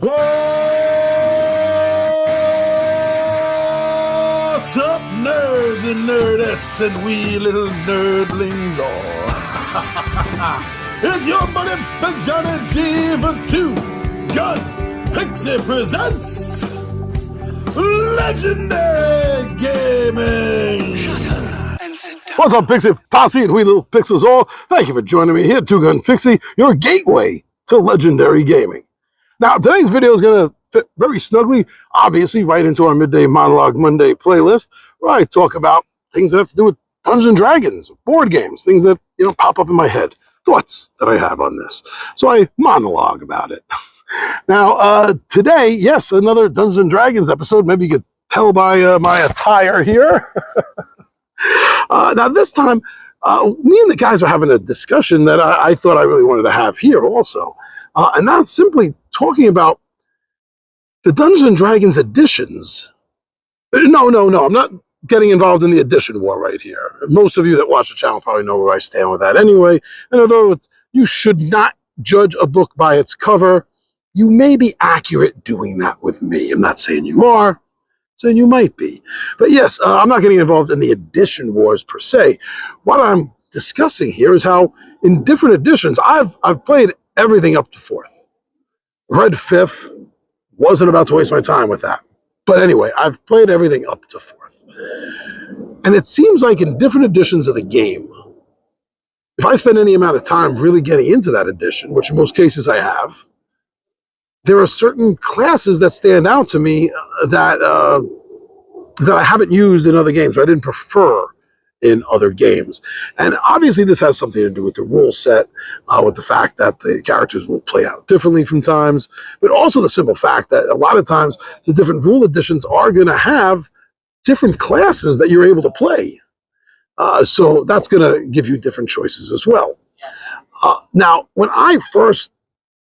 What's up, nerds and nerdettes and wee little nerdlings all? It's your buddy Big Johnny G for Two Gun Pixie presents Legendary Gaming. Shut up and sit down. What's up, Pixie Posse and wee little pixels all? Thank you for joining me here, Two Gun Pixie, your gateway to Legendary Gaming. Now, today's video is going to fit very snugly, obviously, right into our Midday Monologue Monday playlist, where I talk about things that have to do with Dungeons and Dragons, board games, things that, pop up in my head, thoughts that I have on this. So I monologue about it. Now, today, yes, another Dungeons and Dragons episode. Maybe you could tell by my attire here. Now, this time, me and the guys were having a discussion that I thought I really wanted to have here also. And that's simply talking about the Dungeons and Dragons editions. No, I'm not getting involved in the edition war right here. Most of you that watch the channel probably know where I stand with that anyway. And although you should not judge a book by its cover, you may be accurate doing that with me. I'm not saying you are, saying you might be. But yes, I'm not getting involved in the edition wars per se. What I'm discussing here is how in different editions, I've played everything up to 4th. Read 5th, wasn't about to waste my time with that. But anyway, I've played everything up to 4th. And it seems like in different editions of the game, if I spend any amount of time really getting into that edition, which in most cases I have, there are certain classes that stand out to me that I haven't used in other games, or I didn't prefer in other games. And obviously this has something to do with the rule set, with the fact that the characters will play out differently from times, but also the simple fact that a lot of times the different rule editions are going to have different classes that you're able to play. So that's going to give you different choices as well. Now, when I first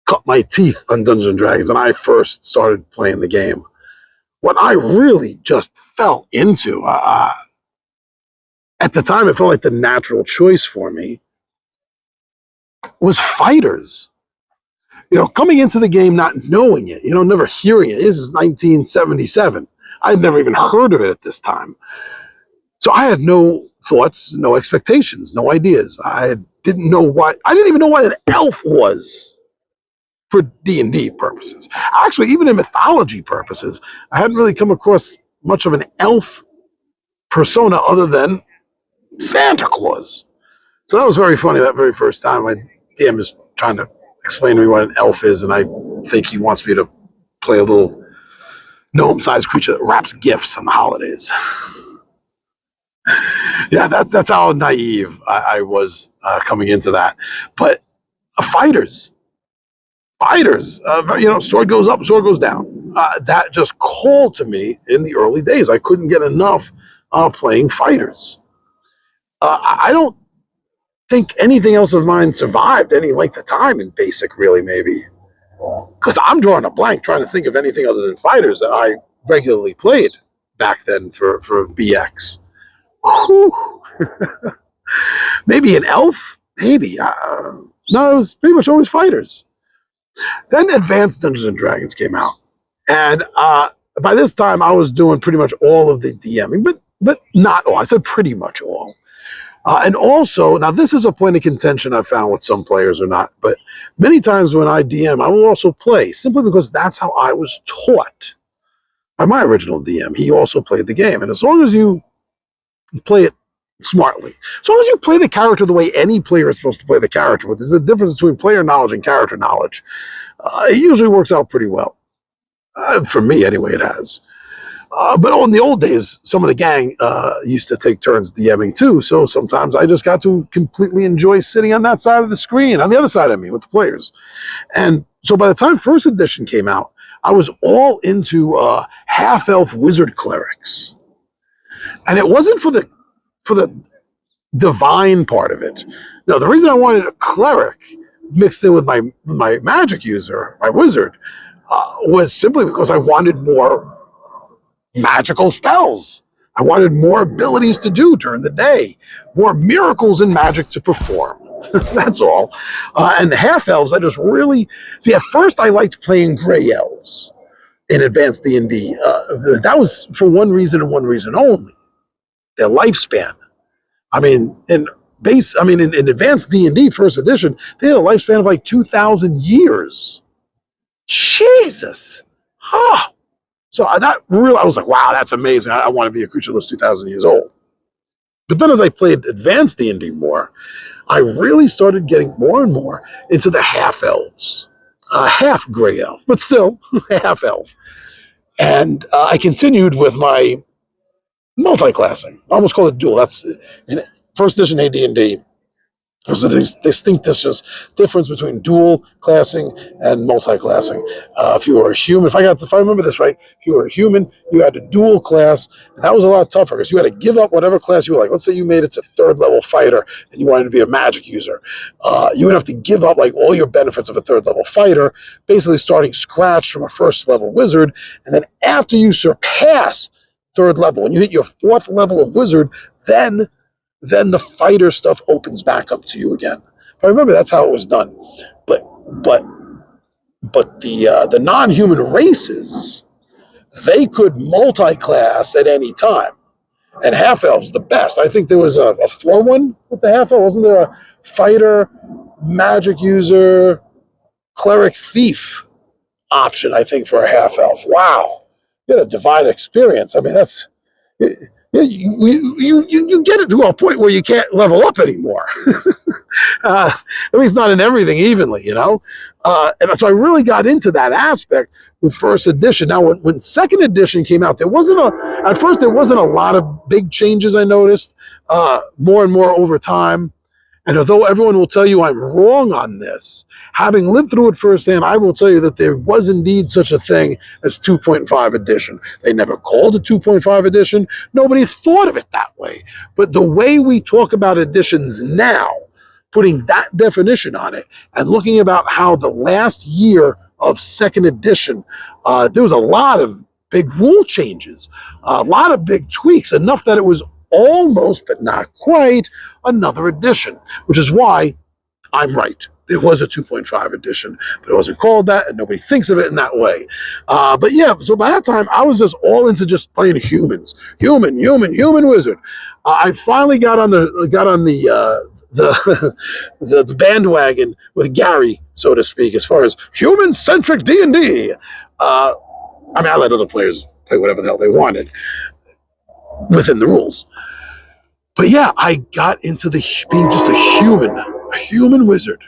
cut my teeth on Dungeons and Dragons and I first started playing the game, what I really just fell into, at the time, it felt like the natural choice for me was fighters. Coming into the game, not knowing it, never hearing it. This is 1977. I had never even heard of it at this time. So I had no thoughts, no expectations, no ideas. I didn't even know what an elf was for D&D purposes. Actually, even in mythology purposes, I hadn't really come across much of an elf persona other than Santa Claus. So that was very funny that very first time. My DM is trying to explain to me what an elf is, and I think he wants me to play a little gnome-sized creature that wraps gifts on the holidays. Yeah, that's how naive I was coming into that. But fighters, sword goes up, sword goes down. That just called to me in the early days. I couldn't get enough playing fighters. I don't think anything else of mine survived any length of time in basic, really, maybe. Because I'm drawing a blank trying to think of anything other than fighters that I regularly played back then for BX. Maybe an elf? Maybe. No, it was pretty much always fighters. Then Advanced Dungeons and Dragons came out. And by this time, I was doing pretty much all of the DMing, but not all. I said pretty much all. And also, now this is a point of contention I've found with some players or not, but many times when I DM, I will also play, simply because that's how I was taught by my original DM. He also played the game. And as long as you play it smartly, as long as you play the character the way any player is supposed to play the character, but there's a difference between player knowledge and character knowledge, it usually works out pretty well. For me, anyway, it has. But in the old days, some of the gang used to take turns DMing too, so sometimes I just got to completely enjoy sitting on that side of the screen, on the other side of me with the players. And so by the time first edition came out, I was all into half-elf wizard clerics. And it wasn't for the divine part of it. No, the reason I wanted a cleric mixed in with my magic user, my wizard, was simply because I wanted more magical spells. I wanted more abilities to do during the day, more miracles in magic to perform. That's all. And the half elves, I just really see. At first, I liked playing gray elves in advanced D&D. That was for one reason and one reason only: their lifespan. I mean, in advanced D&D first edition, they had a lifespan of like 2,000 years. Jesus. Huh. So I was like, wow, that's amazing. I want to be a creature that's 2,000 years old. But then as I played advanced D&D more, I really started getting more and more into the half elves. Half gray elf, but still half elf. And I continued with my multi-classing. I almost call it dual. That's in first edition AD&D. There's a distinct difference between dual classing and multi-classing. If you were a human, if I remember this right, if you were a human, you had to dual class, and that was a lot tougher because you had to give up whatever class you were like. Let's say you made it to third level fighter and you wanted to be a magic user. You would have to give up like all your benefits of a third level fighter, basically starting scratch from a first level wizard, and then after you surpass third level, when you hit your fourth level of wizard, then the fighter stuff opens back up to you again. I remember that's how it was done. But the non-human races, they could multi-class at any time. And half elves the best. I think there was a 4-1 with the half elf. Wasn't there a fighter, magic user, cleric, thief option, I think, for a half elf? Wow. You had a divine experience. I mean, that's you get it to a point where you can't level up anymore. At least not in everything evenly, you know? And so I really got into that aspect with first edition. Now, when second edition came out, at first there wasn't a lot of big changes, I noticed, more and more over time. And although everyone will tell you I'm wrong on this, having lived through it firsthand, I will tell you that there was indeed such a thing as 2.5 edition. They never called it 2.5 edition. Nobody thought of it that way. But the way we talk about editions now, putting that definition on it and looking about how the last year of second edition, there was a lot of big rule changes, a lot of big tweaks, enough that it was almost, but not quite, another edition, which is why I'm right. There was a 2.5 edition, but it wasn't called that, and nobody thinks of it in that way. But yeah, so by that time, I was just all into just playing humans, human wizard. I finally got on the the bandwagon with Gary, so to speak, as far as human-centric D&D. I mean, I let other players play whatever the hell they wanted within the rules. But yeah, I got into being just a human wizard.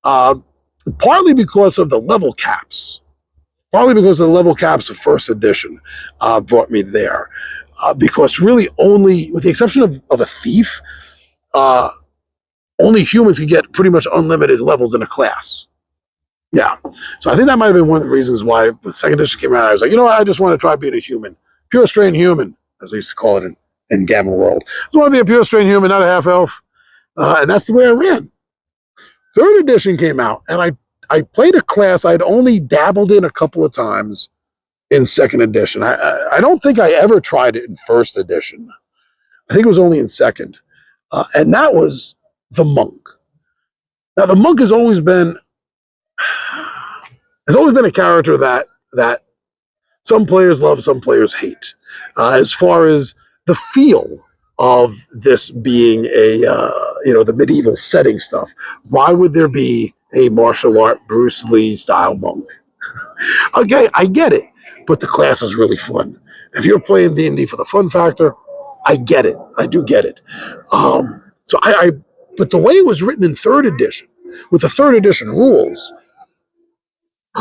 Partly because of the level caps. Partly because of the level caps of first edition brought me there. Because really only, with the exception of a thief, only humans can get pretty much unlimited levels in a class. Yeah. So I think that might have been one of the reasons why the second edition came out. I was like, you know what? I just want to try being a human. Pure strain human, as they used to call it in Gamma World. I just want to be a pure strain human, not a half elf. And that's the way I ran. Third edition came out, and I played a class I'd only dabbled in a couple of times in second edition. I don't think I ever tried it in first edition. I think it was only in second. And that was the monk. Now, the monk has always been a character that some players love, some players hate. As far as the feel of this being the medieval setting stuff. Why would there be a martial art Bruce Lee style monk? Okay, I get it, but the class is really fun. If you're playing D&D for the fun factor, I get it. I do get it. But the way it was written in third edition, with the third edition rules,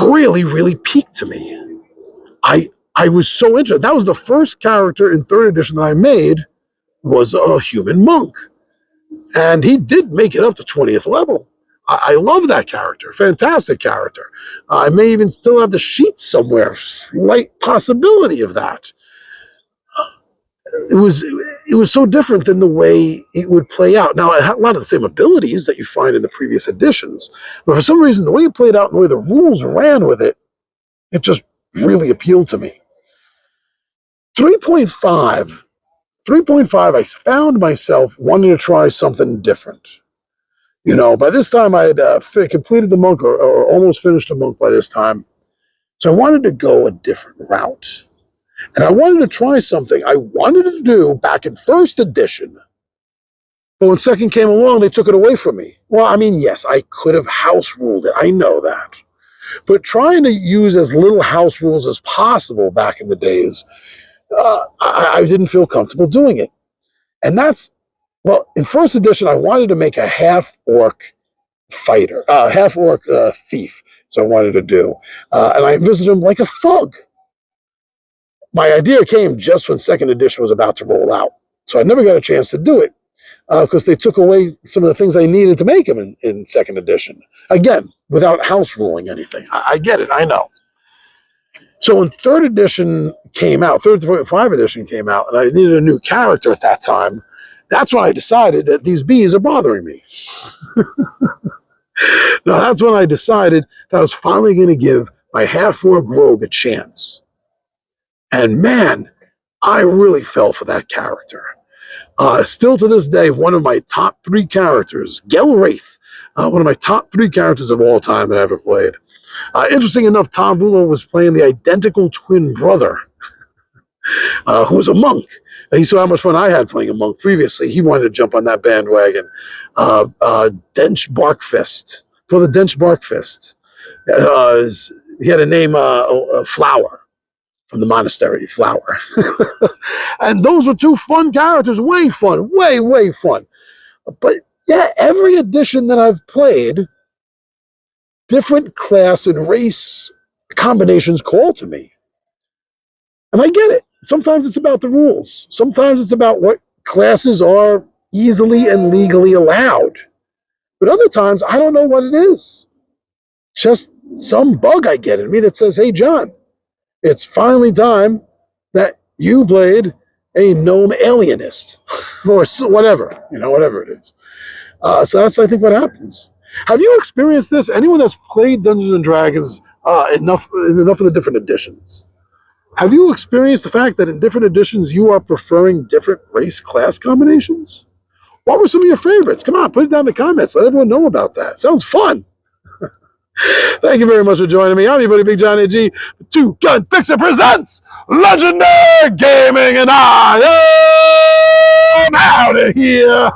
really, really peaked to me. I was so interested. That was the first character in third edition that I made was a human monk. And he did make it up to 20th level. I love that character. Fantastic character. I may even still have the sheets somewhere. Slight possibility of that. It was so different than the way it would play out. Now, it had a lot of the same abilities that you find in the previous editions. But for some reason, the way it played out and the way the rules ran with it, it just really appealed to me. 3.5, I found myself wanting to try something different. You know, by this time I had completed the monk or almost finished the monk by this time. So I wanted to go a different route. And I wanted to try something I wanted to do back in first edition. But when second came along, they took it away from me. Well, I mean, yes, I could have house ruled it. I know that. But trying to use as little house rules as possible back in the days, I didn't feel comfortable doing it. And that's, well, in first edition, I wanted to make a half-orc fighter, half-orc thief. So I wanted to do. And I envisioned him like a thug. My idea came just when second edition was about to roll out. So I never got a chance to do it because they took away some of the things I needed to make him in second edition. Again, without house ruling anything. I get it. I know. So when third edition came out, 3.5 edition came out, and I needed a new character at that time, that's when I decided that these bees are bothering me. Now, that's when I decided that I was finally going to give my half-orc rogue a chance. And man, I really fell for that character. Still to this day, one of my top 3 characters, Gelwraith, one of my top 3 characters of all time that I ever played. Interesting enough, Tom Bulow was playing the identical twin brother, who was a monk. He saw how much fun I had playing a monk previously. He wanted to jump on that bandwagon. Dench Barkfist. Called the Dench Barkfist. He had a name, Flower, from the monastery, Flower. And those were 2 fun characters. Way fun. Way fun. But yeah, every edition that I've played, different class and race combinations call to me. And I get it. Sometimes it's about the rules. Sometimes it's about what classes are easily and legally allowed. But other times, I don't know what it is. Just some bug I get in me that says, hey, John, it's finally time that you played a gnome alienist or whatever, whatever it is. So that's, I think, what happens. Have you experienced this? Anyone that's played Dungeons and Dragons enough of the different editions? Have you experienced the fact that in different editions you are preferring different race class combinations? What were some of your favorites? Come on, put it down in the comments. Let everyone know about that. Sounds fun. Thank you very much for joining me. I'm your buddy Big Johnny G. Two Gun Fixer presents Legendary Gaming, and I am out of here.